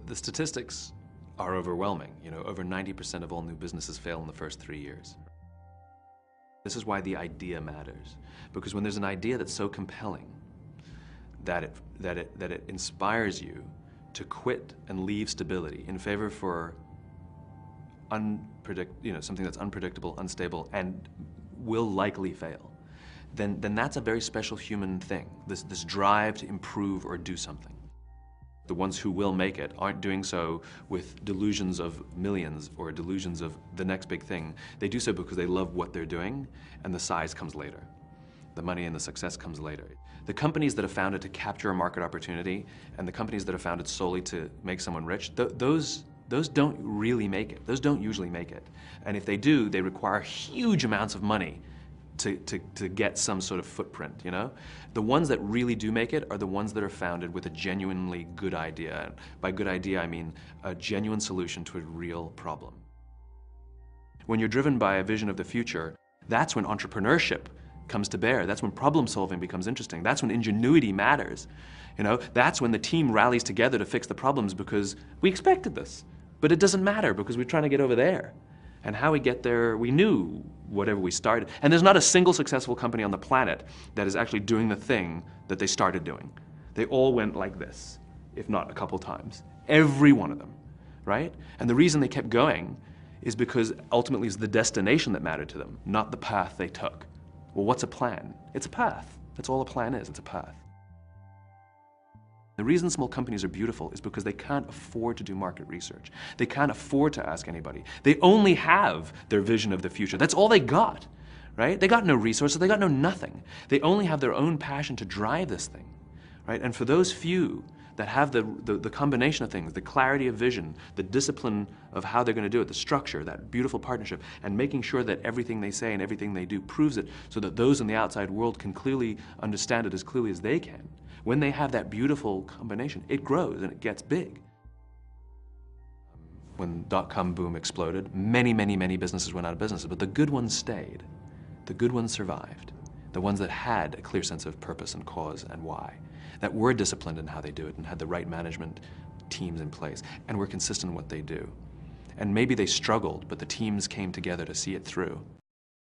The statistics are overwhelming. Over 90% of all new businesses fail in the first 3 years. This is why the idea matters. Because when there's an idea that's so compelling that it inspires you to quit and leave stability in favor for something that's unpredictable, unstable, and will likely fail, then that's a very special human thing, this drive to improve or do something. The ones who will make it aren't doing so with delusions of millions or delusions of the next big thing. They do so because they love what they're doing, and the size comes later. The money and the success comes later. The companies that are founded to capture a market opportunity and the companies that are founded solely to make someone rich, those don't really make it. Those don't usually make it. And if they do, they require huge amounts of money to get some sort of footprint, The ones that really do make it are the ones that are founded with a genuinely good idea. And by good idea, I mean a genuine solution to a real problem. When you're driven by a vision of the future, that's when entrepreneurship comes to bear. That's when problem solving becomes interesting. That's when ingenuity matters. That's when the team rallies together to fix the problems because we expected this. But it doesn't matter because we're trying to get over there. And how we get there, we knew whatever we started. And there's not a single successful company on the planet that is actually doing the thing that they started doing. They all went like this, if not a couple times. Every one of them, right? And the reason they kept going is because ultimately it's the destination that mattered to them, not the path they took. Well, what's a plan? It's a path. That's all a plan is, it's a path. The reason small companies are beautiful is because they can't afford to do market research. They can't afford to ask anybody. They only have their vision of the future. That's all they got, right? They got no resources, they got no nothing. They only have their own passion to drive this thing, right? And for those few that have the combination of things, the clarity of vision, the discipline of how they're going to do it, the structure, that beautiful partnership, and making sure that everything they say and everything they do proves it so that those in the outside world can clearly understand it as clearly as they can. When they have that beautiful combination, it grows and it gets big. When dot-com boom exploded, many businesses went out of business, but the good ones stayed. The good ones survived. The ones that had a clear sense of purpose and cause and why, that were disciplined in how they do it and had the right management teams in place and were consistent in what they do. And maybe they struggled, but the teams came together to see it through.